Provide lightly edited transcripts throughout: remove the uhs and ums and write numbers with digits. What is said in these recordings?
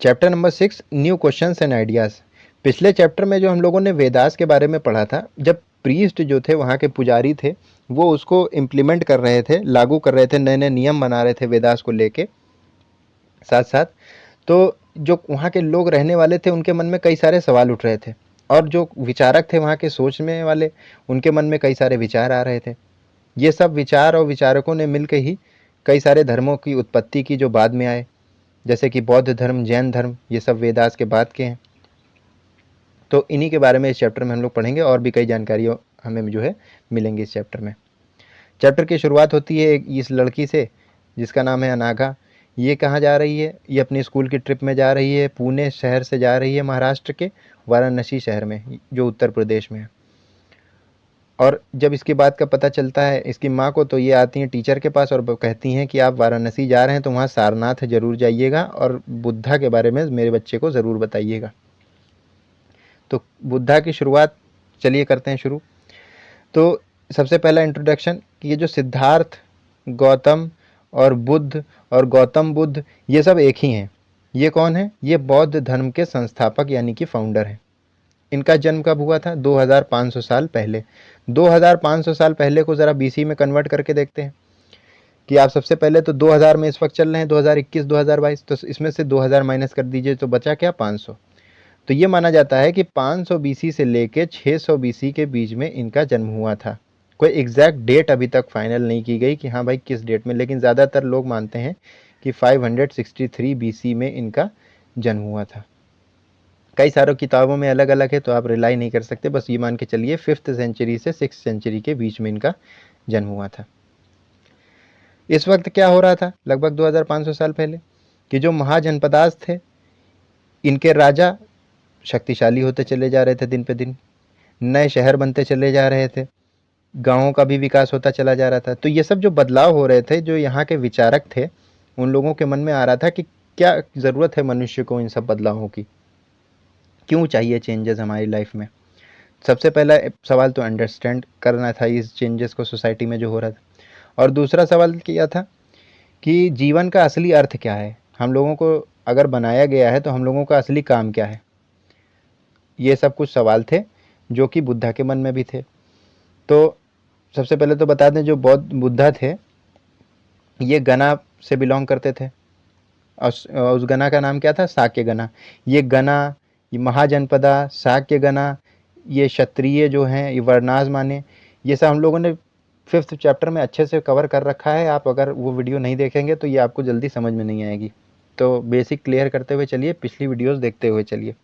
Chapter number 6, new questions and ideas. पिछले chapter में जो हम लोगों ने वेदास के बारे में पढ़ा था, जब प्रीस्ट जो थे, वहाँ के पुजारी थे, वो उसको इम्प्लीमेंट कर रहे थे, लागू कर रहे थे, नए नए नियम बना रहे थे वेदास को लेके साथ साथ। तो जो वहाँ के लोग रहने वाले थे, उनके मन में कई सारे सवाल उठ रहे थे, और जो विचारक थे वहाँ के सोचने वाले, उनके मन में कई सारे विचार आ रहे थे। ये सब विचार और विचारकों ने मिलकर ही कई सारे धर्मों की उत्पत्ति की, जो बाद में आए, जैसे कि बौद्ध धर्म, जैन धर्म, ये सब वेदास के बाद के हैं। तो इन्हीं के बारे में इस चैप्टर में हम लोग पढ़ेंगे, और भी कई जानकारियाँ हमें जो है मिलेंगी इस चैप्टर में। चैप्टर की शुरुआत होती है इस लड़की से, जिसका नाम है अनाघा। ये कहाँ जा रही है? ये अपनी स्कूल की ट्रिप में जा रही है, पुणे शहर से जा रही है, महाराष्ट्र के वाराणसी शहर में, जो उत्तर प्रदेश में है। और जब इसकी बात का पता चलता है इसकी माँ को, तो ये आती हैं टीचर के पास और कहती हैं कि आप वाराणसी जा रहे हैं तो वहाँ सारनाथ ज़रूर जाइएगा, और बुद्धा के बारे में मेरे बच्चे को ज़रूर बताइएगा। तो बुद्धा की शुरुआत चलिए करते हैं शुरू। तो सबसे पहला इंट्रोडक्शन कि ये जो सिद्धार्थ, गौतम और बुद्ध और गौतम बुद्ध, ये सब एक ही हैं। ये कौन है? ये बौद्ध धर्म के संस्थापक यानी कि फाउंडर हैं। इनका जन्म कब हुआ था? 2500 साल पहले। 2500 साल पहले को ज़रा बीसी में कन्वर्ट करके देखते हैं कि आप सबसे पहले तो 2000 में इस वक्त चल रहे हैं, 2021 2022, तो इसमें से 2000 माइनस कर दीजिए तो बचा क्या? 500। तो ये माना जाता है कि 500 बीसी से लेके 600 बीसी के बीच में इनका जन्म हुआ था। कोई एग्जैक्ट डेट अभी तक फाइनल नहीं की गई कि हाँ भाई किस डेट में, लेकिन ज़्यादातर लोग मानते हैं कि 563 बीसी में इनका जन्म हुआ था। कई सारों किताबों में अलग अलग है, तो आप रिलाई नहीं कर सकते, बस ये मान के चलिए 5th सेंचुरी से 6th सेंचुरी के बीच में इनका जन्म हुआ था। इस वक्त क्या हो रहा था लगभग 2500 साल पहले, कि जो महाजनपदास थे, इनके राजा शक्तिशाली होते चले जा रहे थे, दिन पे दिन नए शहर बनते चले जा रहे थे, गाँवों का भी विकास होता चला जा रहा था। तो ये सब जो बदलाव हो रहे थे, जो यहाँ के विचारक थे, उन लोगों के मन में आ रहा था कि क्या ज़रूरत है मनुष्य को इन सब बदलावों की, क्यों चाहिए चेंजेस हमारी लाइफ में। सबसे पहला सवाल तो अंडरस्टैंड करना था इस चेंजेस को सोसाइटी में जो हो रहा था, और दूसरा सवाल किया था कि जीवन का असली अर्थ क्या है, हम लोगों को अगर बनाया गया है तो हम लोगों का असली काम क्या है। ये सब कुछ सवाल थे जो कि बुद्धा के मन में भी थे। तो सबसे पहले तो बता दें, जो बौद्ध बुद्धा थे, ये गना से बिलोंग करते थे, और उस गना का नाम क्या था? शाक्य गना। ये गना, ये महाजनपदा, शाक्य गना, ये क्षत्रिय जो हैं, ये वर्णाज माने, ये सब हम लोगों ने 5th चैप्टर में अच्छे से कवर कर रखा है। आप अगर वो वीडियो नहीं देखेंगे तो ये आपको जल्दी समझ में नहीं आएगी। तो बेसिक क्लियर करते हुए चलिए, पिछली वीडियोस देखते हुए चलिए।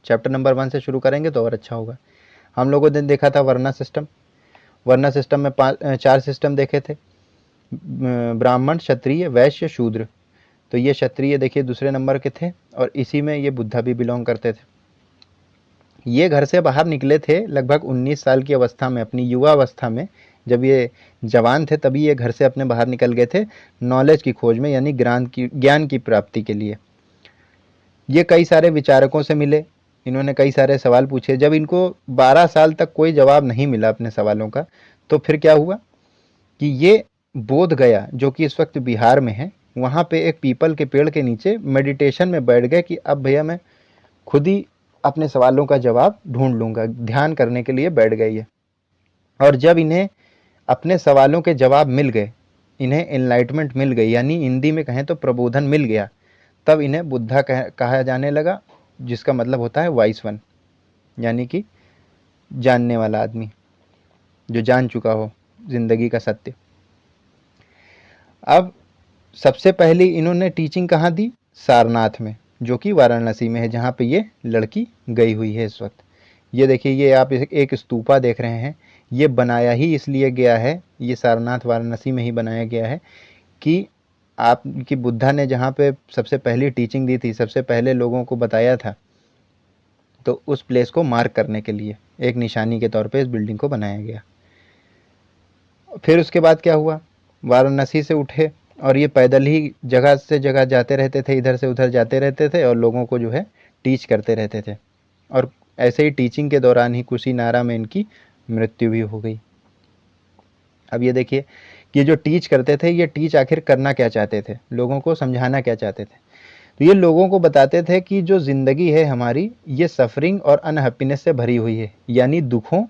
चैप्टर नंबर 1 से शुरू करेंगे तो और अच्छा होगा। हम लोगों ने देखा था वर्ना सिस्टम। वर्ना सिस्टम में 4 सिस्टम देखे थे, ब्राह्मण, क्षत्रिय, वैश्य, शूद्र। तो ये क्षत्रिय देखिए दूसरे नंबर के थे, और इसी में ये बुद्धा भी बिलोंग करते थे। ये घर से बाहर निकले थे लगभग 19 साल की अवस्था में, अपनी युवा अवस्था में, जब ये जवान थे तभी ये घर से अपने बाहर निकल गए थे, नॉलेज की खोज में, यानी ज्ञान की प्राप्ति के लिए। ये कई सारे विचारकों से मिले, इन्होंने कई सारे सवाल पूछे। जब इनको 12 साल तक कोई जवाब नहीं मिला अपने सवालों का, तो फिर क्या हुआ कि ये बोध गया, जो कि इस वक्त बिहार में है, वहाँ पे एक पीपल के पेड़ के नीचे मेडिटेशन में बैठ गए कि अब भैया मैं खुद ही अपने सवालों का जवाब ढूंढ लूँगा। ध्यान करने के लिए बैठ गए ये। और जब इन्हें अपने सवालों के जवाब मिल गए, इन्हें एनलाइटमेंट मिल गई, यानी हिंदी में कहें तो प्रबोधन मिल गया, तब इन्हें बुद्धा कहा जाने लगा, जिसका मतलब होता है वाइस वन, यानी कि जानने वाला आदमी, जो जान चुका हो जिंदगी का सत्य। अब सबसे पहली इन्होंने टीचिंग कहाँ दी? सारनाथ में, जो कि वाराणसी में है, जहाँ पे ये लड़की गई हुई है इस वक्त। ये देखिए, ये आप एक स्तूपा देख रहे हैं, ये बनाया ही इसलिए गया है, ये सारनाथ वाराणसी में ही बनाया गया है कि आपकी बुद्धा ने जहाँ पे सबसे पहली टीचिंग दी थी, सबसे पहले लोगों को बताया था, तो उस प्लेस को मार्क करने के लिए एक निशानी के तौर पे इस बिल्डिंग को बनाया गया। फिर उसके बाद क्या हुआ? वाराणसी से उठे और ये पैदल ही जगह से जगह जाते रहते थे, इधर से उधर जाते रहते थे, और लोगों को जो है टीच करते रहते थे। और ऐसे ही टीचिंग के दौरान ही कुशीनारा में इनकी मृत्यु भी हो गई। अब ये देखिए कि ये जो टीच करते थे, ये टीच आखिर करना क्या चाहते थे, लोगों को समझाना क्या चाहते थे। तो ये लोगों को बताते थे कि जो ज़िंदगी है हमारी, ये सफ़रिंग और अनहैप्पीनेस से भरी हुई है, यानी दुखों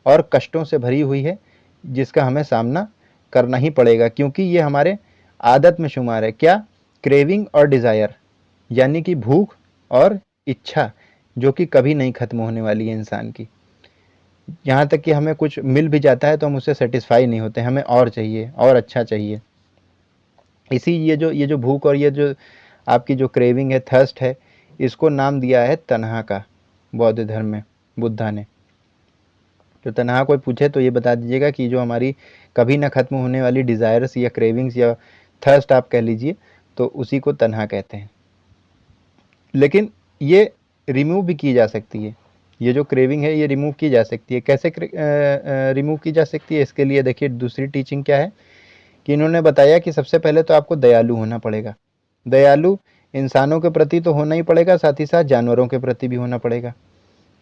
और कष्टों से भरी हुई है, जिसका हमें सामना करना ही पड़ेगा, क्योंकि ये हमारे आदत में शुमार है। क्या? क्रेविंग और डिज़ायर, यानी कि भूख और इच्छा, जो कि कभी नहीं ख़त्म होने वाली है इंसान की। यहाँ तक कि हमें कुछ मिल भी जाता है तो हम उससे सेटिस्फाई नहीं होते, हमें और चाहिए, और अच्छा चाहिए। इसी ये जो भूख और ये जो आपकी जो क्रेविंग है, थर्स्ट है, इसको नाम दिया है तन्हा का, बौद्ध धर्म में बुद्धा ने। तो तन्हा कोई पूछे तो ये बता दीजिएगा कि जो हमारी कभी ना ख़त्म होने वाली डिज़ायर्स या क्रेविंग्स या थर्स्ट आप कह लीजिए, तो उसी को तन्हा कहते हैं। लेकिन ये रिमूव भी की जा सकती है, ये जो क्रेविंग है ये रिमूव की जा सकती है। कैसे रिमूव की जा सकती है? इसके लिए देखिए दूसरी टीचिंग क्या है कि इन्होंने बताया कि सबसे पहले तो आपको दयालु होना पड़ेगा। दयालु इंसानों के प्रति तो होना ही पड़ेगा, साथ ही साथ जानवरों के प्रति भी होना पड़ेगा,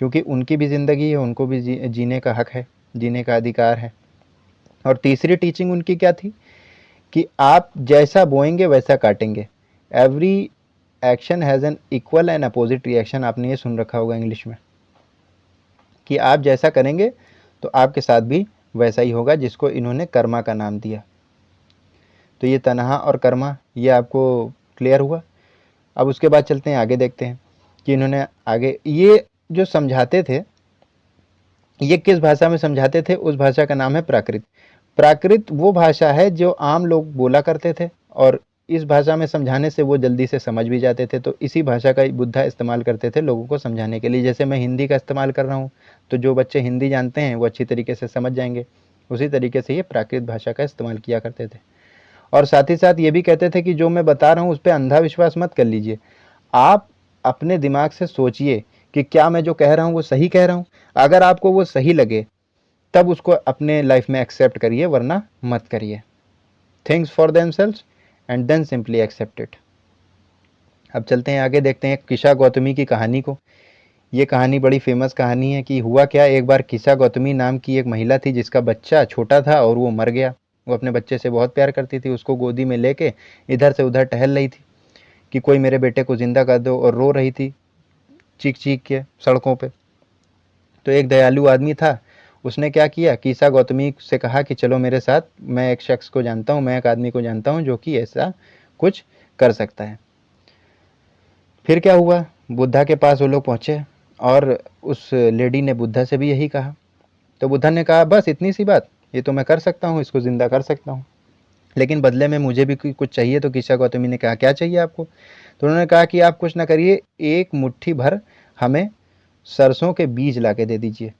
क्योंकि उनकी भी ज़िंदगी है, उनको भी जीने का हक है, जीने का अधिकार है। और तीसरी टीचिंग उनकी क्या थी कि आप जैसा बोएंगे वैसा काटेंगे। Every action has an equal and opposite reaction. आपने ये सुन रखा होगा इंग्लिश में कि आप जैसा करेंगे तो आपके साथ भी वैसा ही होगा, जिसको इन्होंने कर्मा का नाम दिया। तो ये तन्हा और कर्मा, ये आपको क्लियर हुआ। अब उसके बाद चलते हैं आगे, देखते हैं कि इन्होंने आगे ये जो समझाते थे, ये किस भाषा में समझाते थे? उस भाषा का नाम है प्राकृत। प्राकृत वो भाषा है जो आम लोग बोला करते थे, और इस भाषा में समझाने से वो जल्दी से समझ भी जाते थे। तो इसी भाषा का बुद्धा इस्तेमाल करते थे लोगों को समझाने के लिए। जैसे मैं हिंदी का इस्तेमाल कर रहा हूँ, तो जो बच्चे हिंदी जानते हैं वो अच्छी तरीके से समझ जाएंगे। उसी तरीके से ये प्राकृत भाषा का इस्तेमाल किया करते थे। और साथ ही साथ ये भी कहते थे कि जो मैं बता रहा हूँ उस पर अंधा विश्वास मत कर लीजिए। आप अपने दिमाग से सोचिए कि क्या मैं जो कह रहा हूँ वो सही कह रहा हूँ। अगर आपको वो सही लगे तब उसको अपने लाइफ में एक्सेप्ट करिए, वरना मत करिए। Things for themselves and then simply accept it. अब चलते हैं आगे, देखते हैं किशा गौतमी की कहानी को। ये कहानी बड़ी फेमस कहानी है कि हुआ क्या। एक बार किशा गौतमी नाम की एक महिला थी जिसका बच्चा छोटा था और वो मर गया। वो अपने बच्चे से बहुत प्यार करती थी, उसको गोदी में लेके इधर से उधर टहल रही थी कि कोई मेरे बेटे को ज़िंदा कर दो, और रो रही थी चीख चीख के सड़कों पे। तो एक दयालु आदमी था, उसने क्या किया, कीसा गौतमी से कहा कि चलो मेरे साथ, मैं एक शख्स को जानता हूँ, मैं एक आदमी को जानता हूँ जो कि ऐसा कुछ कर सकता है। फिर क्या हुआ, बुद्धा के पास वो लोग पहुँचे और उस लेडी ने बुद्धा से भी यही कहा। तो बुद्धा ने कहा बस इतनी सी बात, ये तो मैं कर सकता हूँ, इसको ज़िंदा कर सकता हूँ, लेकिन बदले में मुझे भी कुछ चाहिए। तो कीसा गौतमी ने कहा क्या चाहिए आपको? तो उन्होंने कहा कि आप कुछ ना करिए, एक मुट्ठी भर हमें सरसों के बीज ला के दे दीजिए।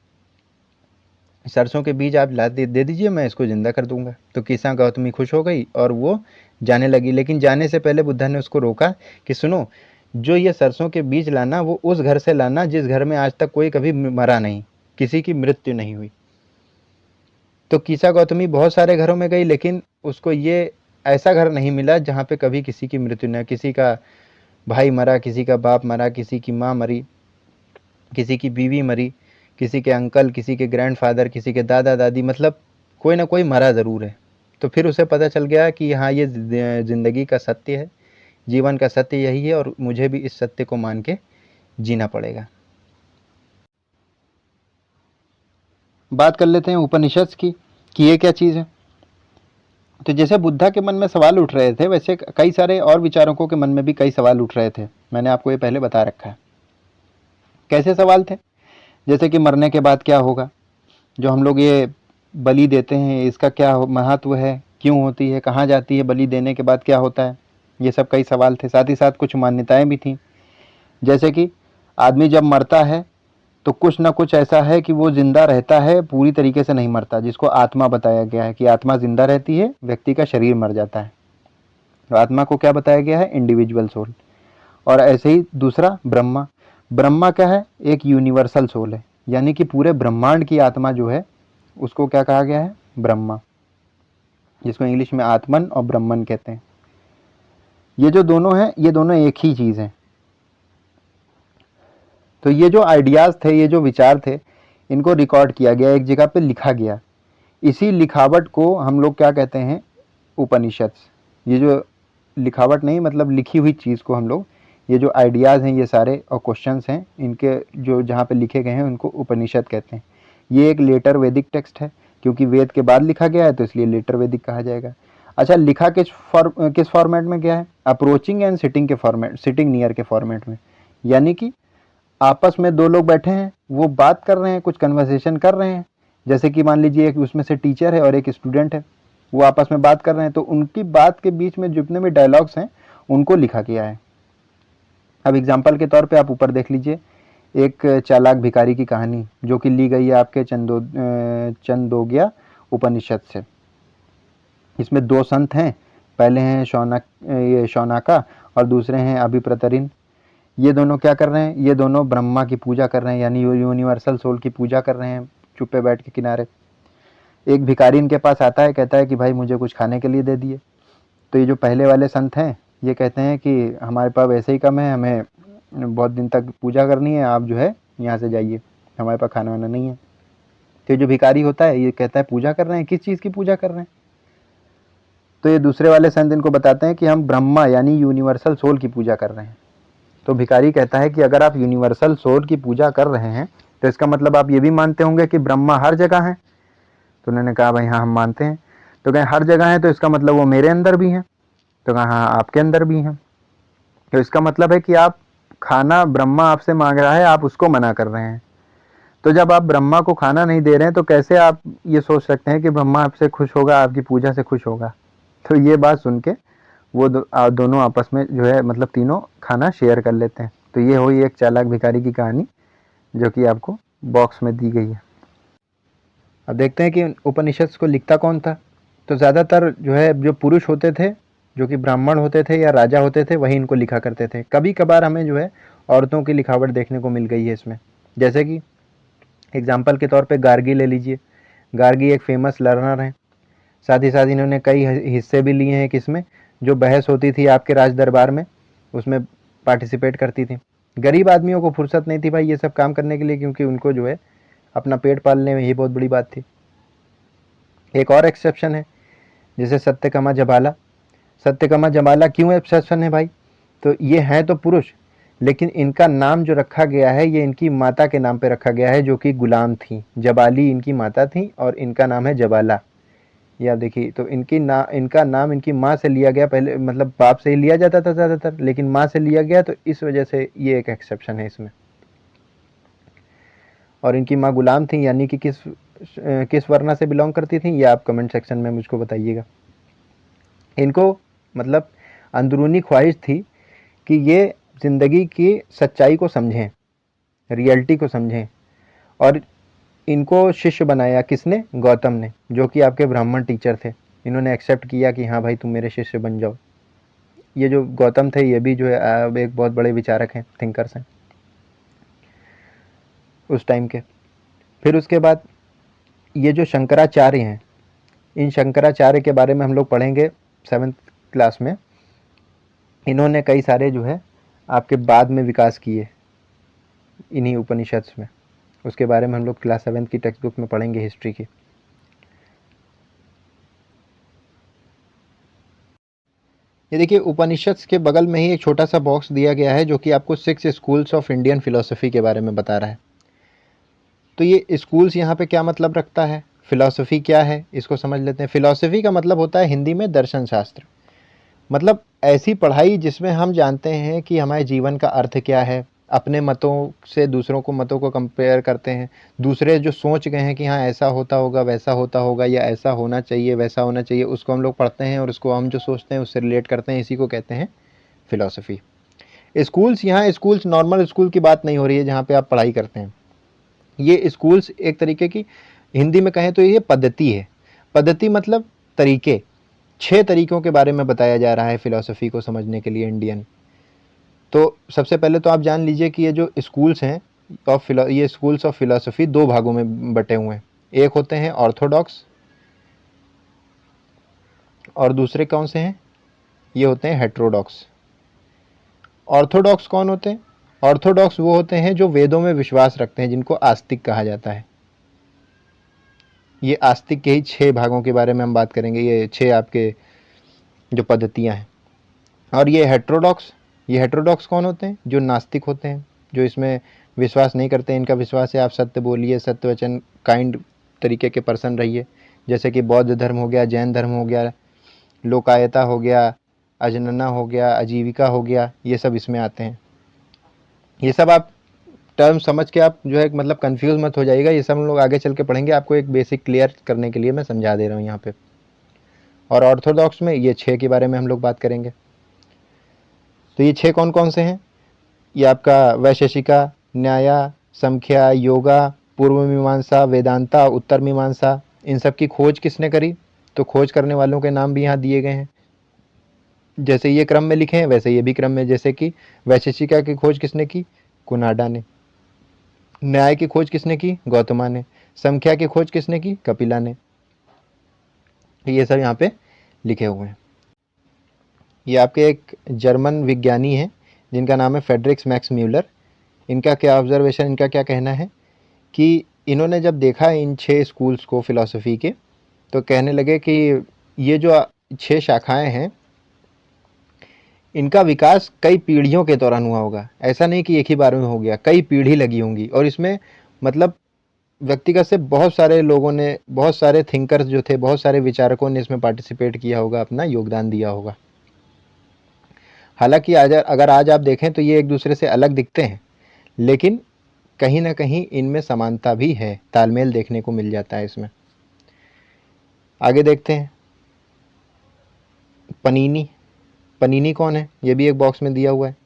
सरसों के बीज आप ला दे दीजिए, मैं इसको ज़िंदा कर दूंगा। तो कीसा गौतमी खुश हो गई और वो जाने लगी। लेकिन जाने से पहले बुद्धा ने उसको रोका कि सुनो, जो ये सरसों के बीज लाना वो उस घर से लाना जिस घर में आज तक कोई कभी मरा नहीं, किसी की मृत्यु नहीं हुई। तो कीसा गौतमी बहुत सारे घरों में गई, लेकिन उसको ये ऐसा घर नहीं मिला जहाँ पे कभी किसी की मृत्यु न, किसी का भाई मरा, किसी का बाप मरा, किसी की माँ मरी, किसी की बीवी मरी, किसी के अंकल, किसी के ग्रैंडफादर, किसी के दादा दादी, मतलब कोई ना कोई मरा ज़रूर है। तो फिर उसे पता चल गया कि हाँ, ये ज़िंदगी का सत्य है, जीवन का सत्य यही है, और मुझे भी इस सत्य को मान के जीना पड़ेगा। बात कर लेते हैं उपनिषद की कि ये क्या चीज़ है। तो जैसे बुद्धा के मन में सवाल उठ रहे थे, वैसे कई सारे और विचारकों के मन में भी कई सवाल उठ रहे थे। मैंने आपको ये पहले बता रखा है। कैसे सवाल थे? जैसे कि मरने के बाद क्या होगा, जो हम लोग ये बलि देते हैं इसका क्या महत्व है, क्यों होती है, कहाँ जाती है, बलि देने के बाद क्या होता है, ये सब कई सवाल थे। साथ ही साथ कुछ मान्यताएं भी थीं, जैसे कि आदमी जब मरता है तो कुछ ना कुछ ऐसा है कि वो जिंदा रहता है, पूरी तरीके से नहीं मरता, जिसको आत्मा बताया गया है कि आत्मा जिंदा रहती है, व्यक्ति का शरीर मर जाता है। तो आत्मा को क्या बताया गया है? Individual soul. और ऐसे ही दूसरा ब्रह्मा। ब्रह्मा क्या है? एक यूनिवर्सल सोल है, यानी कि पूरे ब्रह्मांड की आत्मा जो है उसको क्या कहा गया है? ब्रह्मा, जिसको इंग्लिश में आत्मन और ब्रह्मन कहते हैं। ये जो दोनों हैं, ये दोनों एक ही चीज़ हैं। तो ये जो आइडियाज़ थे, ये जो विचार थे, इनको रिकॉर्ड किया गया, एक जगह पे लिखा गया। इसी लिखावट को हम लोग क्या कहते हैं? उपनिषद। ये जो लिखावट नहीं, मतलब लिखी हुई चीज़ को हम लोग ये जो आइडियाज़ हैं ये सारे और क्वेश्चंस हैं, इनके जो जहाँ पे लिखे गए हैं उनको उपनिषद कहते हैं। ये एक लेटर वैदिक टेक्स्ट है, क्योंकि वेद के बाद लिखा गया है तो इसलिए लेटर वैदिक कहा जाएगा। अच्छा, लिखा किस फॉर्मेट में गया है? अप्रोचिंग एंड सिटिंग के फॉर्मेट, सिटिंग नियर के फॉर्मेट में। यानी कि आपस में दो लोग बैठे हैं, वो बात कर रहे हैं, कुछ कन्वर्सेशन कर रहे हैं। जैसे कि मान लीजिए एक उसमें से टीचर है और एक स्टूडेंट है, वो आपस में बात कर रहे हैं, तो उनकी बात के बीच में जितने भी डायलॉग्स हैं उनको लिखा गया है। अब एग्जाम्पल के तौर पे आप ऊपर देख लीजिए, एक चालाक भिखारी की कहानी जो कि ली गई है आपके चंदोग्या उपनिषद से। इसमें दो संत हैं, पहले हैं शौनका और दूसरे हैं अभिप्रतरिन। ये दोनों क्या कर रहे हैं? ये दोनों ब्रह्मा की पूजा कर रहे हैं, यानी यूनिवर्सल सोल की पूजा कर रहे हैं चुप्पे बैठ के किनारे। एक भिखारी इनके पास आता है, कहता है कि भाई मुझे कुछ खाने के लिए दे दिए। तो ये जो पहले वाले संत हैं ये कहते हैं कि हमारे पास वैसे ही कम है, हमें बहुत दिन तक पूजा करनी है, आप जो है यहाँ से जाइए, हमारे पास खाना वाना नहीं है। तो ये जो भिखारी होता है ये कहता है पूजा कर रहे हैं, किस चीज़ की पूजा कर रहे हैं? तो ये दूसरे वाले संत इनको बताते हैं कि हम ब्रह्मा यानी यूनिवर्सल सोल की पूजा कर रहे हैं। तो भिखारी कहता है कि अगर आप यूनिवर्सल सोल की पूजा कर रहे हैं तो इसका मतलब आप ये भी मानते होंगे कि ब्रह्मा हर जगह है। तो उन्होंने कहा भाई हाँ हम मानते हैं। तो कहें हर जगह है तो इसका मतलब वो मेरे अंदर भी है। तो कहा हाँ आपके अंदर भी है। तो इसका मतलब है कि आप खाना ब्रह्मा आपसे मांग रहा है, आप उसको मना कर रहे हैं। तो जब आप ब्रह्मा को खाना नहीं दे रहे हैं तो कैसे आप ये सोच सकते हैं कि ब्रह्मा आपसे खुश होगा, आपकी पूजा से खुश होगा? तो ये बात सुन के वो दोनों आपस में जो है मतलब तीनों खाना शेयर कर लेते हैं। तो ये हुई एक चालाक भिखारी की कहानी जो कि आपको बॉक्स में दी गई है। अब देखते हैं कि उपनिषद को लिखता कौन था। तो ज़्यादातर जो है जो पुरुष होते थे, जो कि ब्राह्मण होते थे या राजा होते थे, वही इनको लिखा करते थे। कभी कभार हमें जो है औरतों की लिखावट देखने को मिल गई है इसमें। जैसे कि एग्जाम्पल के तौर पे गार्गी ले लीजिए। गार्गी एक फेमस लर्नर हैं, साथ ही साथ इन्होंने कई हिस्से भी लिए हैं किसमें, जो बहस होती थी आपके राज दरबार में उसमें पार्टिसिपेट करती थी। गरीब आदमियों को फुर्सत नहीं थी भाई ये सब काम करने के लिए, क्योंकि उनको जो है अपना पेट पालने में ही बहुत बड़ी बात थी। एक और एक्सेप्शन है जैसे सत्यकामा जबाला। सत्यकामा जबाला क्यों एक्सेप्शन है भाई? तो ये हैं तो पुरुष, लेकिन इनका नाम जो रखा गया है ये इनकी माता के नाम पे रखा गया है जो कि गुलाम थी। जबाली इनकी माता थी और इनका नाम है जबाला। ये आप देखिए, तो इनका नाम इनकी माँ से लिया गया। पहले मतलब बाप से ही लिया जाता था ज़्यादातर, लेकिन माँ से लिया गया, तो इस वजह से ये एक एक्सेप्शन है इसमें। और इनकी माँ गुलाम थी, यानी कि किस वर्ण से बिलोंग करती थी ये आप कमेंट सेक्शन में मुझको बताइएगा। इनको मतलब अंदरूनी ख्वाहिश थी कि ये ज़िंदगी की सच्चाई को समझें, रियलिटी को समझें। और इनको शिष्य बनाया किसने? गौतम ने, जो कि आपके ब्राह्मण टीचर थे। इन्होंने एक्सेप्ट किया कि हाँ भाई तुम मेरे शिष्य बन जाओ। ये जो गौतम थे ये भी जो है एक बहुत बड़े विचारक हैं, थिंकर्स हैं उस टाइम के। फिर उसके बाद ये जो शंकराचार्य हैं, इन शंकराचार्य के बारे में हम लोग पढ़ेंगे 7th क्लास में। इन्होंने कई सारे जो है आपके बाद में विकास किए इन्हीं उपनिषद में। उसके बारे में हम लोग क्लास 7th की टेक्स्ट बुक में पढ़ेंगे हिस्ट्री की। ये देखिए उपनिषद के बगल में ही एक छोटा सा बॉक्स दिया गया है जो कि आपको 6 स्कूल्स ऑफ इंडियन फिलोसफी के बारे में बता रहा है। तो ये स्कूल्स यहाँ पे क्या मतलब रखता है, फिलॉसफी क्या है, इसको समझ लेते हैं। फिलॉसफी का मतलब होता है हिंदी में दर्शन शास्त्र। मतलब ऐसी पढ़ाई जिसमें हम जानते हैं कि हमारे जीवन का अर्थ क्या है, अपने मतों से दूसरों को मतों को कंपेयर करते हैं, दूसरे जो सोच गए हैं कि हाँ ऐसा होता होगा, वैसा होता होगा, या ऐसा होना चाहिए, वैसा होना चाहिए, उसको हम लोग पढ़ते हैं और उसको हम जो सोचते हैं उससे रिलेट करते हैं। इसी को कहते हैं फिलॉसफी। स्कूल्स, यहाँ स्कूल्स नॉर्मल स्कूल की बात नहीं हो रही है जहाँ पे आप पढ़ाई करते हैं। ये स्कूल्स एक तरीके की, हिंदी में कहें तो ये पद्धति है। पद्धति मतलब तरीके। 6 तरीकों के बारे में बताया जा रहा है फिलॉसफी को समझने के लिए इंडियन। तो सबसे पहले तो आप जान लीजिए कि ये जो स्कूल्स हैं ये स्कूल्स ऑफ फिलॉसफी 2 भागों में बटे हुए हैं। एक होते हैं ऑर्थोडॉक्स और दूसरे कौन से हैं? ये होते हैं हेट्रोडॉक्स। ऑर्थोडॉक्स कौन होते हैं? ऑर्थोडॉक्स वो होते हैं जो वेदों में विश्वास रखते हैं, जिनको आस्तिक कहा जाता है। ये आस्तिक के ही 6 भागों के बारे में हम बात करेंगे, ये 6 आपके जो पद्धतियाँ हैं। और ये हेट्रोडॉक्स, ये हेटेरोडॉक्स कौन होते हैं? जो नास्तिक होते हैं, जो इसमें विश्वास नहीं करते। इनका विश्वास है आप सत्य बोलिए, सत्य वचन, काइंड तरीके के पर्सन रहिए। जैसे कि बौद्ध धर्म हो गया, जैन धर्म हो गया, लोकायता हो गया, अजनना हो गया, आजीविका हो गया, ये सब इसमें आते हैं। ये सब आप टर्म समझ के आप जो है मतलब कंफ्यूज मत हो जाइएगा, ये सब हम लोग आगे चल के पढ़ेंगे। आपको एक बेसिक क्लियर करने के लिए मैं समझा दे रहा हूँ यहाँ पे। और ऑर्थोडॉक्स में ये 6 के बारे में हम लोग बात करेंगे। तो ये 6 कौन कौन से हैं? ये आपका वैशेषिका, न्याया, संख्या, योगा, पूर्व मीमांसा, वेदांता, उत्तर मीमांसा। इन सब की खोज किसने करी? तो खोज करने वालों के नाम भी यहाँ दिए गए हैं। जैसे ये क्रम में लिखे हैं वैसे ये भी क्रम में। जैसे कि वैशेषिका की खोज किसने की? कुनाडा ने। न्याय की खोज किसने की? गौतमा ने। संख्या की खोज किसने की? कपिला ने। ये सब यहाँ पे लिखे हुए हैं। ये आपके एक जर्मन विज्ञानी हैं जिनका नाम है फेडरिक्स मैक्स म्यूलर। इनका क्या ऑब्जर्वेशन, इनका क्या कहना है कि इन्होंने जब देखा इन 6 स्कूल्स को फिलॉसफी के, तो कहने लगे कि ये जो 6 शाखाएं हैं इनका विकास कई पीढ़ियों के दौरान हुआ होगा। ऐसा नहीं कि एक ही बार में हो गया, कई पीढ़ी लगी होंगी। और इसमें मतलब व्यक्तिगत से बहुत सारे लोगों ने, बहुत सारे थिंकर्स जो थे, बहुत सारे विचारकों ने इसमें पार्टिसिपेट किया होगा, अपना योगदान दिया होगा। हालांकि अगर आज आप देखें तो ये एक दूसरे से अलग दिखते हैं, लेकिन कहीं ना कहीं इनमें समानता भी है, तालमेल देखने को मिल जाता है इसमें। आगे देखते हैं पनीनी। पनीनी कौन है? ये भी एक बॉक्स में दिया हुआ है।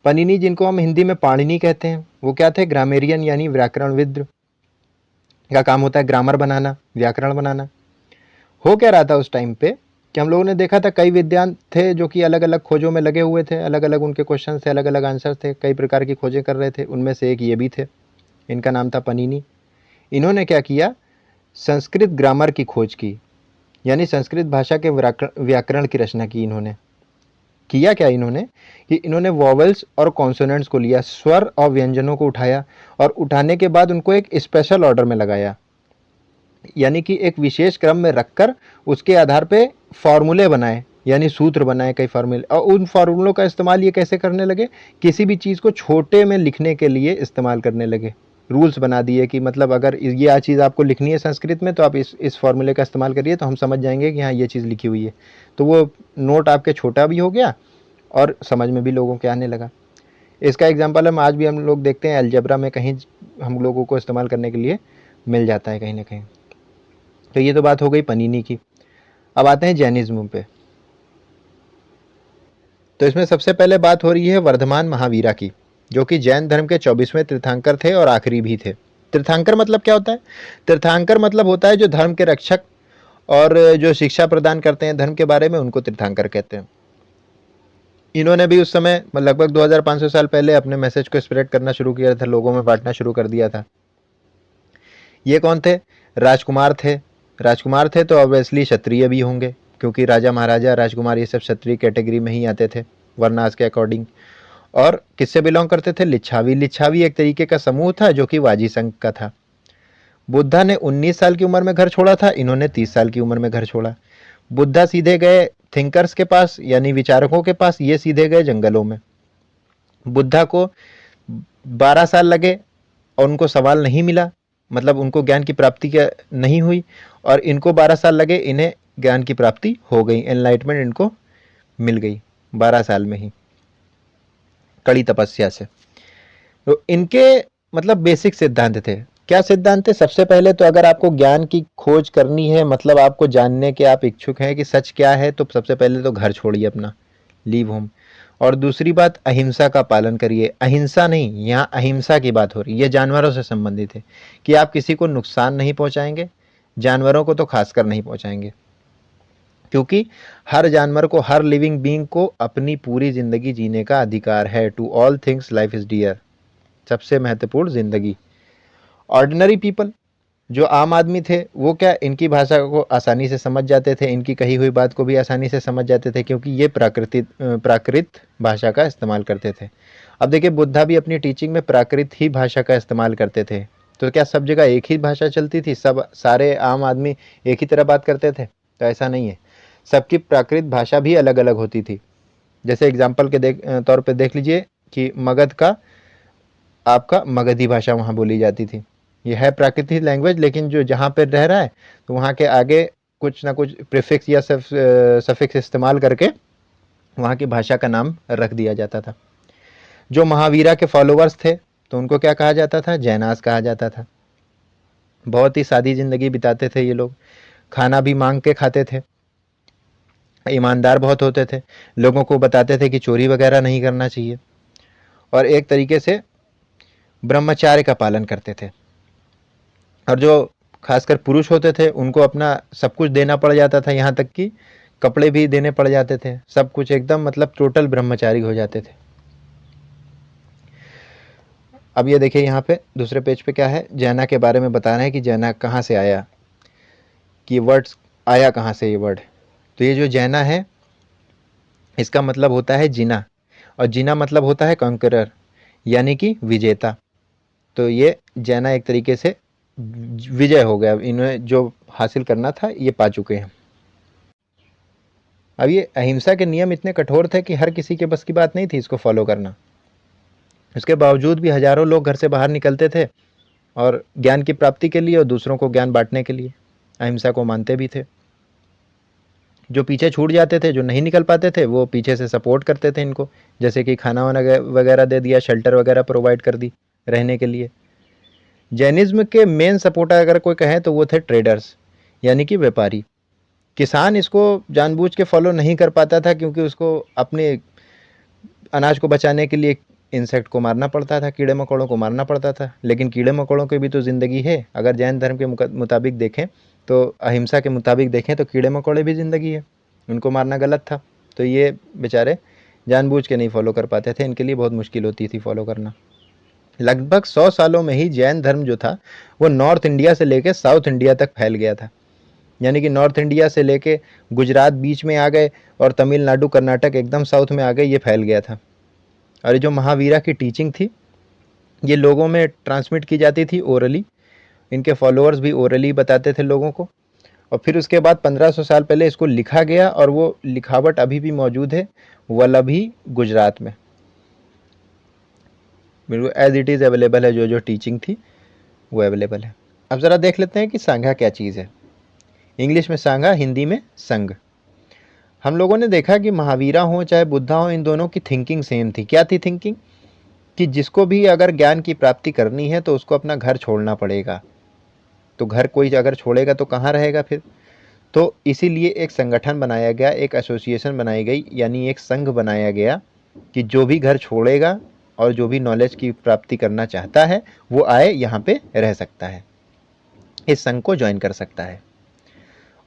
पनीनी, जिनको हम हिंदी में पाणिनी कहते हैं, वो क्या थे? ग्रामेरियन यानी व्याकरणविद का काम होता है ग्रामर बनाना, व्याकरण बनाना। हो क्या रहा था उस टाइम पे कि हम लोगों ने देखा था कई विद्वान थे जो कि अलग अलग खोजों में लगे हुए थे, अलग अलग उनके क्वेश्चन थे, अलग अलग आंसर थे, कई प्रकार की खोजें कर रहे थे। उनमें से एक ये भी थे, इनका नाम था पनीनी। इन्होंने क्या किया? संस्कृत ग्रामर की खोज की, यानी संस्कृत भाषा के व्याकरण की रचना की। इन्होंने किया क्या? इन्होंने कि इन्होंने वॉवेल्स और कॉन्सोनेंट्स को लिया, स्वर और व्यंजनों को उठाया, और उठाने के बाद उनको एक स्पेशल ऑर्डर में लगाया, यानी कि एक विशेष क्रम में रखकर उसके आधार पे फॉर्मूले बनाए, यानी सूत्र बनाए, कई फॉर्मूले। और उन फॉर्मूलों का इस्तेमाल ये कैसे करने लगे? किसी भी चीज़ को छोटे में लिखने के लिए इस्तेमाल करने लगे। रूल्स बना दिए कि मतलब अगर ये चीज़ आपको लिखनी है संस्कृत में तो आप इस फॉर्मूले का इस्तेमाल करिए, तो हम समझ जाएंगे कि हाँ ये चीज़ लिखी हुई है। तो वो नोट आपके छोटा भी हो गया और समझ में भी लोगों के आने लगा। इसका एग्जाम्पल हम आज भी हम लोग देखते हैं, अलजेब्रा में कहीं हम लोगों को इस्तेमाल करने के लिए मिल जाता है कहीं ना कहीं। तो ये तो बात हो गई पनीनी की। अब आते हैं जैनिज्म पे। तो इसमें सबसे पहले बात हो रही है वर्धमान महावीरा की, जो कि जैन धर्म के 24वें तीर्थंकर थे और आखिरी भी थे। तीर्थंकर मतलब क्या होता है? तीर्थंकर मतलब होता है जो धर्म के रक्षक और जो शिक्षा प्रदान करते हैं धर्म के बारे में, उनको तीर्थंकर कहते हैं। इन्होंने भी उस समय लगभग 2500 साल पहले अपने मैसेज को स्प्रेड करना शुरू किया था, लोगों में बांटना शुरू कर दिया था। ये कौन थे? राजकुमार थे। राजकुमार थे तो ऑब्वियसली क्षत्रिय भी होंगे, क्योंकि राजा महाराजा राजकुमार ये सब क्षत्रिय कैटेगरी में ही आते थे वर्नास के अकॉर्डिंग। और किससे बिलोंग करते थे? लिच्छावी। लिच्छावी एक तरीके का समूह था जो कि वाजी संघ का था। बुद्धा ने 19 साल की उम्र में घर छोड़ा था, इन्होंने 30 साल की उम्र में घर छोड़ा। बुद्धा सीधे गए थिंकर्स के पास, यानी विचारकों के पास, ये सीधे गए जंगलों में। बुद्धा को 12 साल लगे और उनको सवाल नहीं मिला, मतलब उनको ज्ञान की प्राप्ति क्या नहीं हुई। और इनको 12 साल लगे, इन्हें ज्ञान की प्राप्ति हो गई, एनलाइटमेंट इनको मिल गई 12 साल में ही, कड़ी तपस्या से। तो इनके मतलब बेसिक सिद्धांत थे। क्या सिद्धांत थे? सबसे पहले तो अगर आपको ज्ञान की खोज करनी है, मतलब आपको जानने के आप इच्छुक हैं कि सच क्या है, तो सबसे पहले तो घर छोड़िए अपना, लीव होम। और दूसरी बात, अहिंसा का पालन करिए। अहिंसा नहीं, यहाँ अहिंसा की बात हो रही है, ये जानवरों से संबंधित है कि आप किसी को नुकसान नहीं पहुंचाएंगे, जानवरों को तो खासकर नहीं पहुंचाएंगे, क्योंकि हर जानवर को, हर लिविंग बीइंग को अपनी पूरी जिंदगी जीने का अधिकार है। To all things life is dear, सबसे महत्वपूर्ण जिंदगी। ऑर्डिनरी पीपल, जो आम आदमी थे, वो क्या इनकी भाषा को आसानी से समझ जाते थे, इनकी कही हुई बात को भी आसानी से समझ जाते थे, क्योंकि ये प्राकृत भाषा का इस्तेमाल करते थे। अब देखिए, बुद्धा भी अपनी टीचिंग में प्राकृत ही भाषा का इस्तेमाल करते थे। तो क्या सब जगह एक ही भाषा चलती थी, सब सारे आम आदमी एक ही तरह बात करते थे? तो ऐसा नहीं है, सबकी प्राकृत भाषा भी अलग अलग होती थी। जैसे एग्जाम्पल के तौर पे देख लीजिए कि मगध का आपका मगधी भाषा वहाँ बोली जाती थी। ये है प्राकृतिक लैंग्वेज, लेकिन जो जहाँ पे रह रहा है तो वहाँ के आगे कुछ ना कुछ प्रीफिक्स या सफिक्स इस्तेमाल करके वहाँ की भाषा का नाम रख दिया जाता था। जो महावीरा के फॉलोअर्स थे तो उनको क्या कहा जाता था? जैनास कहा जाता था। बहुत ही सादी ज़िंदगी बिताते थे ये लोग, खाना भी मांग के खाते थे, ईमानदार बहुत होते थे, लोगों को बताते थे कि चोरी वगैरह नहीं करना चाहिए, और एक तरीके से ब्रह्मचार्य का पालन करते थे। और जो खासकर पुरुष होते थे उनको अपना सब कुछ देना पड़ जाता था, यहाँ तक कि कपड़े भी देने पड़ जाते थे, सब कुछ एकदम मतलब टोटल ब्रह्मचारी हो जाते थे। अब ये देखिए यहाँ पे दूसरे पेज पे क्या है, जैना के बारे में बता रहे हैं कि जैना कहाँ से आया, कि वर्ड्स आया कहाँ से ये वर्ड। तो ये जो जैना है इसका मतलब होता है जिना, और जिना मतलब होता है कंकरर, यानी कि विजेता। तो ये जैना एक तरीके से विजय हो गया, इन्हें जो हासिल करना था ये पा चुके हैं। अब ये अहिंसा के नियम इतने कठोर थे कि हर किसी के बस की बात नहीं थी इसको फॉलो करना। इसके बावजूद भी हजारों लोग घर से बाहर निकलते थे और ज्ञान की प्राप्ति के लिए और दूसरों को ज्ञान बांटने के लिए अहिंसा को मानते भी थे। जो पीछे छूट जाते थे, जो नहीं निकल पाते थे, वो पीछे से सपोर्ट करते थे इनको, जैसे कि खाना वाना वगैरह दे दिया, शेल्टर वगैरह प्रोवाइड कर दी रहने के लिए। जैनिज्म के मेन सपोर्टर अगर कोई कहे तो वो थे ट्रेडर्स, यानी कि व्यापारी। किसान इसको जानबूझ के फॉलो नहीं कर पाता था क्योंकि उसको अपने अनाज को बचाने के लिए इंसेक्ट को मारना पड़ता था, कीड़े मकोड़ों को मारना पड़ता था। लेकिन कीड़े मकोड़ों की भी तो ज़िंदगी है। अगर जैन धर्म के मुताबिक देखें तो, अहिंसा के मुताबिक देखें तो कीड़े मकोड़े भी ज़िंदगी है, उनको मारना गलत था। तो ये बेचारे जानबूझ के नहीं फॉलो कर पाते थे, इनके लिए बहुत मुश्किल होती थी फॉलो करना। लगभग 100 सालों में ही जैन धर्म जो था वो नॉर्थ इंडिया से लेकर साउथ इंडिया तक फैल गया था। यानी कि नॉर्थ इंडिया से लेके गुजरात बीच में आ गए और तमिलनाडु कर्नाटक एकदम साउथ में आ गए, ये फैल गया था। और जो महावीरा की टीचिंग थी ये लोगों में ट्रांसमिट की जाती थी ओरली, इनके फॉलोअर्स भी ओरली बताते थे लोगों को। और फिर उसके बाद 1500 साल पहले इसको लिखा गया और वो लिखावट अभी भी मौजूद है वल्लभी गुजरात में, बिल्कुल एज इट इज़ अवेलेबल है। जो टीचिंग थी वो अवेलेबल है। अब ज़रा देख लेते हैं कि सांघा क्या चीज़ है। इंग्लिश में सांघा, हिंदी में संघ। हम लोगों ने देखा कि महावीरा हो चाहे बुद्धा हो, इन दोनों की थिंकिंग सेम थी। क्या थी थिंकिंग? कि जिसको भी अगर ज्ञान की प्राप्ति करनी है तो उसको अपना घर छोड़ना पड़ेगा। तो घर कोई अगर छोड़ेगा तो कहाँ रहेगा फिर? तो इसीलिए एक संगठन बनाया गया, एक एसोसिएशन बनाई गई, यानी एक संघ बनाया गया कि जो भी घर छोड़ेगा और जो भी नॉलेज की प्राप्ति करना चाहता है वो आए यहाँ पे रह सकता है, इस संघ को ज्वाइन कर सकता है।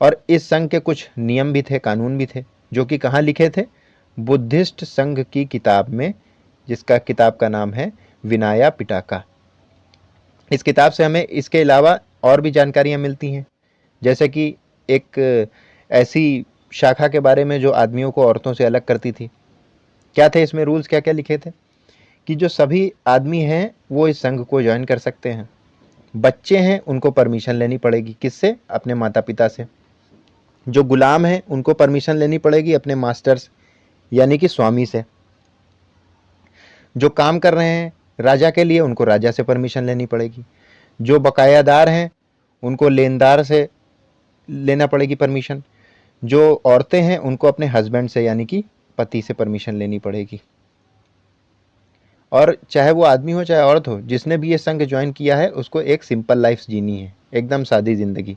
और इस संघ के कुछ नियम भी थे, कानून भी थे, जो कि कहाँ लिखे थे? बुद्धिस्ट संघ की किताब में, जिसका किताब का नाम है विनाया पिटाका। इस किताब से हमें इसके अलावा और भी जानकारियाँ मिलती हैं, जैसे कि एक ऐसी शाखा के बारे में जो आदमियों को औरतों से अलग करती थी। क्या थे इसमें रूल्स, क्या क्या लिखे थे? कि जो सभी आदमी हैं वो इस संघ को ज्वाइन कर सकते हैं। बच्चे हैं उनको परमिशन लेनी पड़ेगी, किससे? अपने माता पिता से। जो गुलाम हैं उनको परमिशन लेनी पड़ेगी अपने मास्टर्स यानी कि स्वामी से। जो काम कर रहे हैं राजा के लिए उनको राजा से परमिशन लेनी पड़ेगी। जो बकायादार हैं उनको लेनदार से लेना पड़ेगी परमिशन। जो औरतें हैं उनको अपने हस्बैंड से यानी कि पति से परमिशन लेनी पड़ेगी। और चाहे वो आदमी हो चाहे औरत हो, जिसने भी ये संघ ज्वाइन किया है उसको एक सिंपल लाइफ जीनी है, एकदम सादी ज़िंदगी।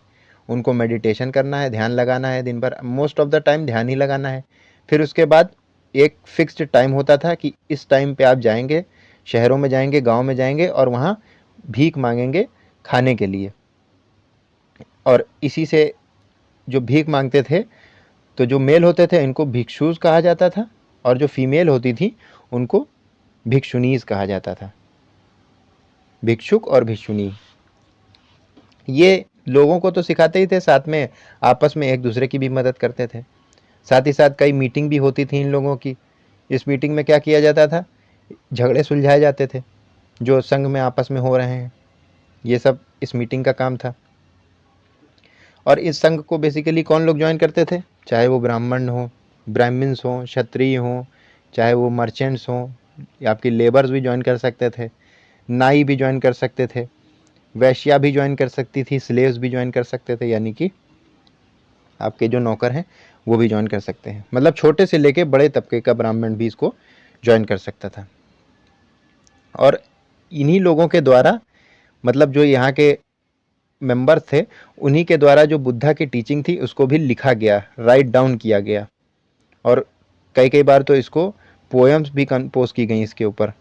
उनको मेडिटेशन करना है, ध्यान लगाना है, दिन भर मोस्ट ऑफ द टाइम ध्यान ही लगाना है। फिर उसके बाद एक फिक्स्ड टाइम होता था कि इस टाइम पे आप जाएंगे, शहरों में जाएंगे, गांव में जाएंगे और वहाँ भीख मांगेंगे खाने के लिए। और इसी से जो भीख मांगते थे, तो जो मेल होते थे इनको भिक्षुज कहा जाता था, और जो फीमेल होती थी उनको भिक्षुनीज कहा जाता था। भिक्षुक और भिक्षुनी ये लोगों को तो सिखाते ही थे, साथ में आपस में एक दूसरे की भी मदद करते थे। साथ ही साथ कई मीटिंग भी होती थी इन लोगों की। इस मीटिंग में क्या किया जाता था? झगड़े सुलझाए जाते थे जो संघ में आपस में हो रहे हैं, ये सब इस मीटिंग का काम था। और इस संघ को बेसिकली कौन लोग ज्वाइन करते थे? चाहे वो ब्राह्मण हो, ब्राह्मण्स हों, क्षत्रिय हों चाहे वो मर्चेंट्स हों, या आपकी लेबर्स भी ज्वाइन कर सकते थे, नाई भी ज्वाइन कर सकते थे, वैश्या भी ज्वाइन कर सकती थी, स्लेव्स भी ज्वाइन कर सकते थे, यानी कि आपके जो नौकर हैं वो भी ज्वाइन कर सकते हैं। मतलब छोटे से लेके बड़े तबके का ब्राह्मण भी इसको ज्वाइन कर सकता था। और इन्हीं लोगों के द्वारा, मतलब जो यहाँ के मेंबर्स थे, उन्हीं के द्वारा जो बुद्धा की टीचिंग थी उसको भी लिखा गया, राइट डाउन किया गया। और कई कई बार तो इसको पोएम्स भी कंपोज की गई इसके ऊपर,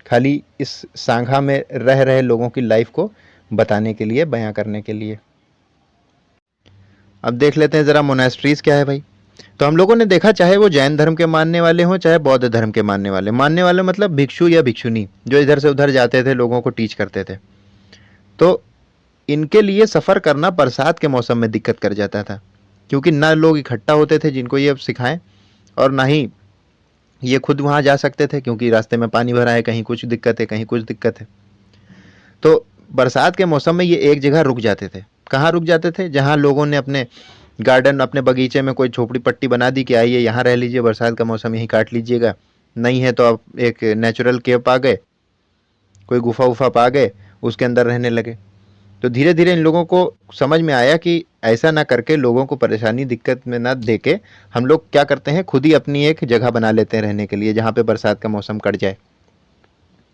खाली इस सांघा में रह रहे लोगों की लाइफ को बताने के लिए, बयां करने के लिए। अब देख लेते हैं ज़रा मोनेस्ट्रीज क्या है भाई। तो हम लोगों ने देखा, चाहे वो जैन धर्म के मानने वाले हों, चाहे बौद्ध धर्म के मानने वाले मतलब भिक्षु या भिक्षुनी जो इधर से उधर जाते थे, लोगों को टीच करते थे, तो इनके लिए सफ़र करना बरसात के मौसम में दिक्कत कर जाता था, क्योंकि ना लोग इकट्ठा होते थे जिनको ये सिखाएं, और ना ही ये खुद वहाँ जा सकते थे, क्योंकि रास्ते में पानी भरा है, कहीं कुछ दिक्कत है, कहीं कुछ दिक्कत है। तो बरसात के मौसम में ये एक जगह रुक जाते थे। कहाँ रुक जाते थे? जहाँ लोगों ने अपने गार्डन, अपने बगीचे में कोई झोपड़ी पट्टी बना दी कि आइए यहाँ रह लीजिए, बरसात का मौसम यहीं काट लीजिएगा। नहीं है तो आप एक नेचुरल केव पा गए, कोई गुफा वुफा पा गए, उसके अंदर रहने लगे। तो धीरे धीरे इन लोगों को समझ में आया कि ऐसा ना करके, लोगों को परेशानी दिक्कत में ना दे के, हम लोग क्या करते हैं, खुद ही अपनी एक जगह बना लेते हैं रहने के लिए, जहाँ पे बरसात का मौसम कट जाए।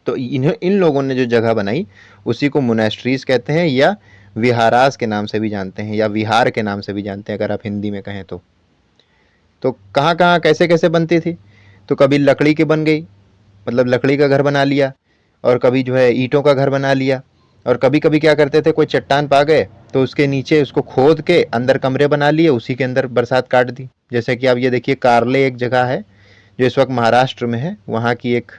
तो इन लोगों ने जो जगह बनाई उसी को मोनेस्ट्रीज कहते हैं, या विहारास के नाम से भी जानते हैं, या विहार के नाम से भी जानते हैं अगर आप हिंदी में कहें तो कहाँ कहाँ कैसे कैसे बनती थी? तो कभी लकड़ी की बन गई, मतलब लकड़ी का घर बना लिया, और कभी जो है ईंटों का घर बना लिया, और कभी कभी क्या करते थे, कोई चट्टान पा गए तो उसके नीचे उसको खोद के अंदर कमरे बना लिए, उसी के अंदर बरसात काट दी। जैसे कि आप ये देखिए, कारले एक जगह है जो इस वक्त महाराष्ट्र में है, वहाँ की एक,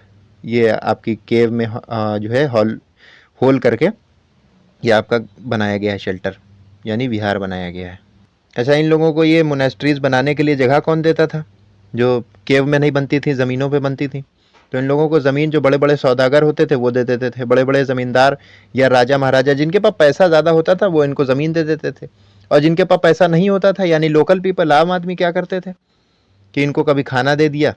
ये आपकी केव में जो है होल करके ये आपका बनाया गया है शेल्टर, यानी विहार बनाया गया है। अच्छा, इन लोगों को ये मोनेस्ट्रीज बनाने के लिए जगह कौन देता था? जो केव में नहीं बनती थी, ज़मीनों पे बनती थी। तो इन लोगों को ज़मीन, जो बड़े बड़े सौदागर होते थे वो दे देते थे, बड़े बड़े ज़मींदार या राजा महाराजा जिनके पास पैसा ज़्यादा होता था वो इनको ज़मीन दे देते थे। और जिनके पास पैसा नहीं होता था, यानी लोकल पीपल, आम आदमी, क्या करते थे कि इनको कभी खाना दे दिया,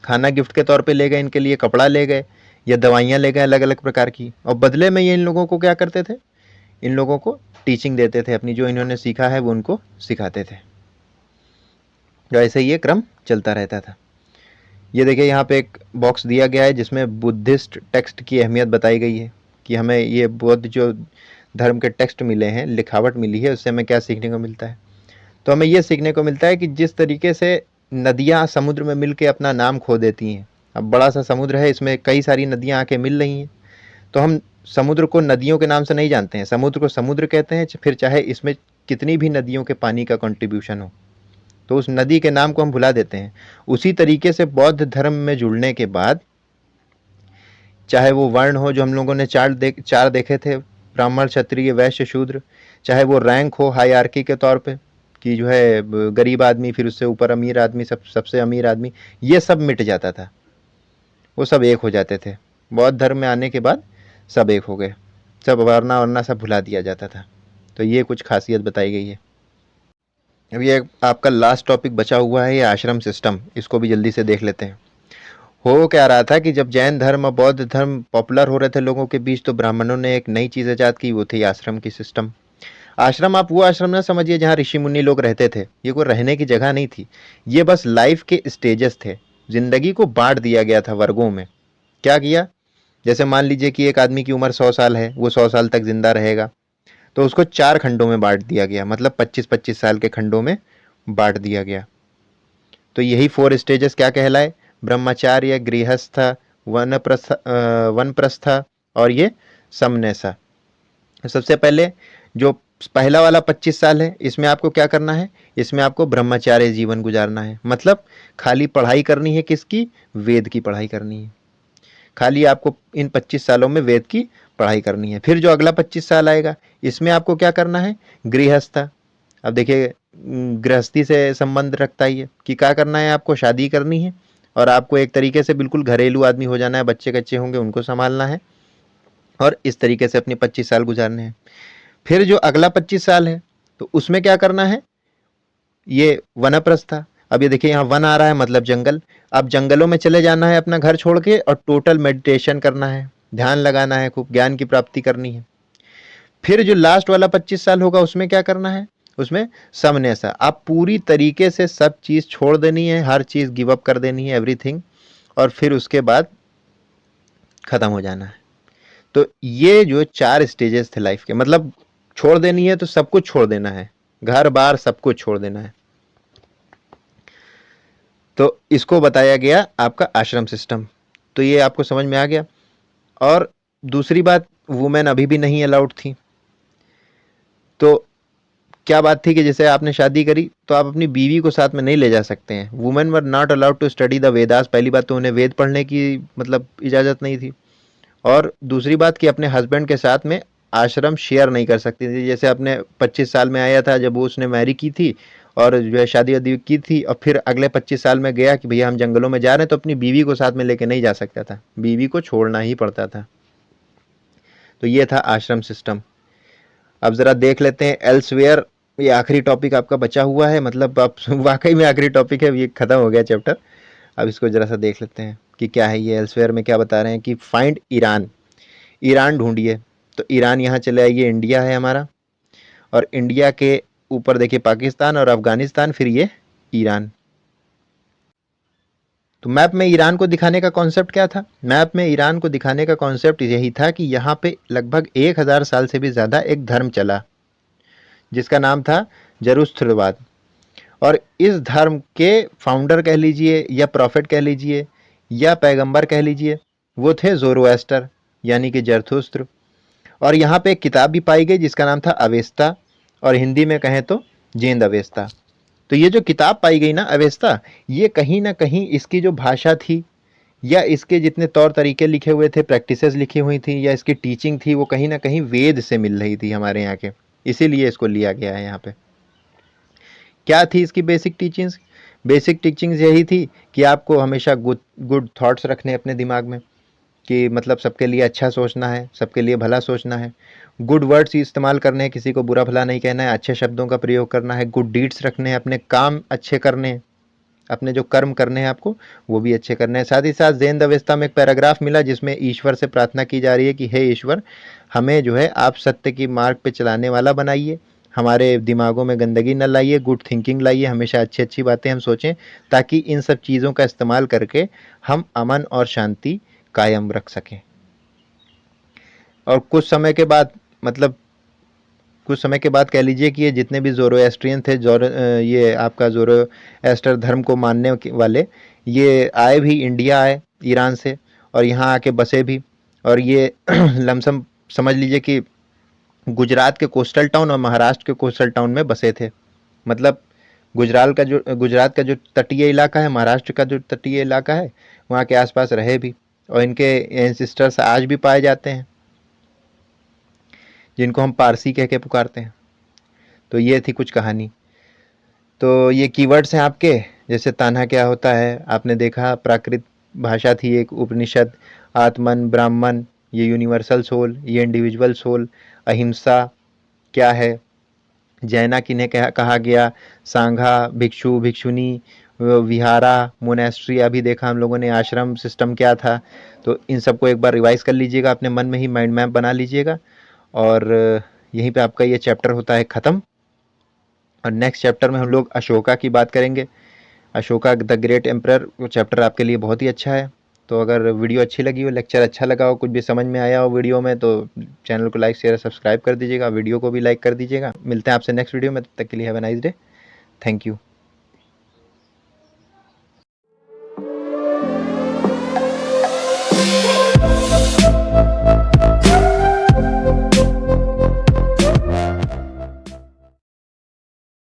खाना गिफ्ट के तौर पे ले गए, इनके लिए कपड़ा ले गए, या दवाइयाँ ले गए अलग अलग प्रकार की, और बदले में ये इन लोगों को क्या करते थे, इन लोगों को टीचिंग देते थे, अपनी जो इन्होंने सीखा है वो उनको सिखाते थे। तो ऐसे ये क्रम चलता रहता था। ये देखिए, यहाँ पे एक बॉक्स दिया गया है जिसमें बुद्धिस्ट टेक्स्ट की अहमियत बताई गई है, कि हमें ये बौद्ध जो धर्म के टेक्स्ट मिले हैं, लिखावट मिली है, उससे हमें क्या सीखने को मिलता है। तो हमें ये सीखने को मिलता है कि जिस तरीके से नदियाँ समुद्र में मिल के अपना नाम खो देती हैं, अब बड़ा सा समुद्र है, इसमें कई सारी नदियाँ आके मिल रही हैं, तो हम समुद्र को नदियों के नाम से नहीं जानते हैं, समुद्र को समुद्र कहते हैं, फिर चाहे इसमें कितनी भी नदियों के पानी का कंट्रीब्यूशन हो, तो उस नदी के नाम को हम भुला देते हैं। उसी तरीके से बौद्ध धर्म में जुड़ने के बाद, चाहे वो वर्ण हो जो हम लोगों ने चार देखे थे, ब्राह्मण, क्षत्रिय, वैश्य, शूद्र, चाहे वो रैंक हो हायरार्की के तौर पे, कि जो है गरीब आदमी, फिर उससे ऊपर अमीर आदमी, सबसे अमीर आदमी, ये सब मिट जाता था, वो सब एक हो जाते थे। बौद्ध धर्म में आने के बाद सब एक हो गए, सब वरना वरना सब भुला दिया जाता था। तो ये कुछ खासियत बताई गई है। अब ये आपका लास्ट टॉपिक बचा हुआ है, ये आश्रम सिस्टम, इसको भी जल्दी से देख लेते हैं। हो क्या रहा था कि जब जैन धर्म और बौद्ध धर्म पॉपुलर हो रहे थे लोगों के बीच, तो ब्राह्मणों ने एक नई चीज़ ईजाद की, वो थी आश्रम की सिस्टम। आश्रम, आप वो आश्रम ना समझिए जहाँ ऋषि मुनि लोग रहते थे, ये कोई रहने की जगह नहीं थी, ये बस लाइफ के स्टेजेस थे। जिंदगी को बांट दिया गया था वर्गों में। क्या किया? जैसे मान लीजिए कि एक आदमी की उम्र 100 साल है, वो 100 साल तक जिंदा रहेगा, तो उसको 4 खंडों में बांट दिया गया, मतलब 25-25 साल के खंडों में बांट दिया गया। तो यही 4 स्टेजेस क्या कहलाए? ब्रह्मचार्य, गृहस्थ, वनप्रस्थ और ये समन्यासा। सबसे पहले जो पहला वाला 25 साल है, इसमें आपको क्या करना है? इसमें आपको ब्रह्मचार्य जीवन गुजारना है, मतलब खाली पढ़ाई करनी है, किसकी? वेद की पढ़ाई करनी है। खाली आपको इन 25 सालों में वेद की पढ़ाई करनी है। फिर जो अगला 25 साल आएगा, इसमें आपको क्या करना है? गृहस्थ। अब देखिए, गृहस्थी से संबंध रखता ही है कि क्या करना है, आपको शादी करनी है, और आपको एक तरीके से बिल्कुल घरेलू आदमी हो जाना है, बच्चे कच्चे होंगे उनको संभालना है, और इस तरीके से अपने 25 साल गुजारने हैं। फिर जो अगला 25 साल है, तो उसमें क्या करना है? ये वनप्रस्थ था। अब ये देखिए यहाँ वन आ रहा है मतलब जंगल। अब जंगलों में चले जाना है अपना घर छोड़ के और टोटल मेडिटेशन करना है, ध्यान लगाना है, खूब ज्ञान की प्राप्ति करनी है। फिर जो लास्ट वाला 25 साल होगा उसमें क्या करना है, उसमें समन्यासा, आप पूरी तरीके से सब चीज़ छोड़ देनी है, हर चीज़ गिव अप कर देनी है, एवरीथिंग, और फिर उसके बाद ख़त्म हो जाना है। तो ये जो 4 स्टेजेस थे लाइफ के, मतलब छोड़ देनी है तो सब कुछ छोड़ देना है, घर बार सब कुछ छोड़ देना है। तो इसको बताया गया आपका आश्रम सिस्टम। तो ये आपको समझ में आ गया। और दूसरी बात, वुमेन अभी भी नहीं अलाउड थी। तो क्या बात थी कि जैसे आपने शादी करी तो आप अपनी बीवी को साथ में नहीं ले जा सकते हैं। Women were not allowed to study the Vedas. पहली बात तो उन्हें वेद पढ़ने की मतलब इजाज़त नहीं थी। और दूसरी बात कि अपने हस्बैंड के साथ में आश्रम शेयर नहीं कर सकती थी। जैसे अपने 25 साल में आया था जब वो उसने मैरी की थी और जो है शादी वादी की थी, और फिर अगले 25 साल में गया कि भैया हम जंगलों में जा रहे हैं, तो अपनी बीवी को साथ में लेके नहीं जा सकता था, बीवी को छोड़ना ही पड़ता था। तो ये था आश्रम सिस्टम। अब ज़रा देख लेते हैं एल्सवेयर। ये आखिरी टॉपिक आपका बचा हुआ है, मतलब आप वाकई में आखिरी टॉपिक है, ये ख़त्म हो गया चैप्टर। अब इसको ज़रा सा देख लेते हैं कि क्या है ये एल्सवेयर में क्या बता रहे हैं कि फाइंड ईरान, ईरान ढूंढिए। तो ईरान यहाँ चले आइए, इंडिया है हमारा, और इंडिया के ऊपर देखिए पाकिस्तान और अफगानिस्तान, फिर ये ईरान। तो मैप में ईरान को दिखाने का कॉन्सेप्ट क्या था? मैप में ईरान को दिखाने का कॉन्सेप्ट यही था कि यहाँ पे लगभग 1000 साल से भी ज़्यादा एक धर्म चला जिसका नाम था जरुस्त्रवाद। और इस धर्म के फाउंडर कह लीजिए या प्रॉफिट कह लीजिए या पैगंबर कह लीजिए, वो थे ज़ोरोएस्टर यानी कि जरथुस्त्र। और यहाँ पे एक किताब भी पाई गई जिसका नाम था अवेस्ता, और हिंदी में कहें तो जेंद अवेस्ता। तो ये जो किताब पाई गई ना अवेस्ता, ये कहीं ना कहीं इसकी जो भाषा थी या इसके जितने तौर तरीके लिखे हुए थे, प्रैक्टिसेस लिखी हुई थी या इसकी टीचिंग थी, वो कहीं ना कहीं वेद से मिल रही थी हमारे यहाँ के, इसीलिए इसको लिया गया है यहाँ पे। क्या थी इसकी बेसिक टीचिंग्स? बेसिक टीचिंग्स यही थी कि आपको हमेशा गुड गुड थॉट्स रखने अपने दिमाग में, कि मतलब सबके लिए अच्छा सोचना है, सबके लिए भला सोचना है, गुड वर्ड्स इस्तेमाल करने हैं, किसी को बुरा भला नहीं कहना है, अच्छे शब्दों का प्रयोग करना है, गुड डीड्स रखने हैं, अपने काम अच्छे करने हैं, अपने जो कर्म करने हैं आपको वो भी अच्छे करने हैं। साथ ही साथ जैन अवस्था में एक पैराग्राफ मिला जिसमें ईश्वर से प्रार्थना की जा रही है कि हे ईश्वर, हमें जो है आप सत्य की मार्ग पे चलाने वाला बनाइए, हमारे दिमागों में गंदगी न लाइए, गुड थिंकिंग लाइए, हमेशा अच्छी अच्छी बातें हम सोचें, ताकि इन सब चीज़ों का इस्तेमाल करके हम अमन और शांति कायम रख सकें। और कुछ समय के बाद, मतलब कुछ समय के बाद कह लीजिए कि ये जितने भी ज़ोरोएस्ट्रियन थे, ये आपका ज़ोरोएस्टर धर्म को मानने वाले, ये आए भी, इंडिया आए ईरान से, और यहाँ आके बसे भी। और ये लमसम समझ लीजिए कि गुजरात के कोस्टल टाउन और महाराष्ट्र के कोस्टल टाउन में बसे थे। मतलब गुजरात का जो तटीय इलाका है, महाराष्ट्र का जो तटीय इलाका है, वहाँ के आसपास रहे भी, और इनके एंसिस्टर्स आज भी पाए जाते हैं जिनको हम पारसी कह के पुकारते हैं। तो ये थी कुछ कहानी। तो ये कीवर्ड्स हैं आपके, जैसे तान्हा क्या होता है आपने देखा, प्राकृत भाषा थी एक, उपनिषद, आत्मन, ब्राह्मण, ये यूनिवर्सल सोल, ये इंडिविजुअल सोल, अहिंसा क्या है, जैना किन्हें कहा गया, सांघा, भिक्षु, भिक्षुनी, विहारा, मोनेस्ट्री, अभी देखा हम लोगों ने आश्रम सिस्टम क्या था। तो इन सबको एक बार रिवाइज कर लीजिएगा, अपने मन में ही माइंड मैप बना लीजिएगा। और यहीं पे आपका ये चैप्टर होता है ख़त्म। और नेक्स्ट चैप्टर में हम लोग अशोका की बात करेंगे, अशोका द ग्रेट एम्परर। वो चैप्टर आपके लिए बहुत ही अच्छा है। तो अगर वीडियो अच्छी लगी हो, लेक्चर अच्छा लगा हो, कुछ भी समझ में आया हो वीडियो में, तो चैनल को लाइक शेयर सब्सक्राइब कर दीजिएगा, वीडियो को भी लाइक कर दीजिएगा। मिलते हैं आपसे नेक्स्ट वीडियो में, तब तक के लिए have a nice day. Thank you.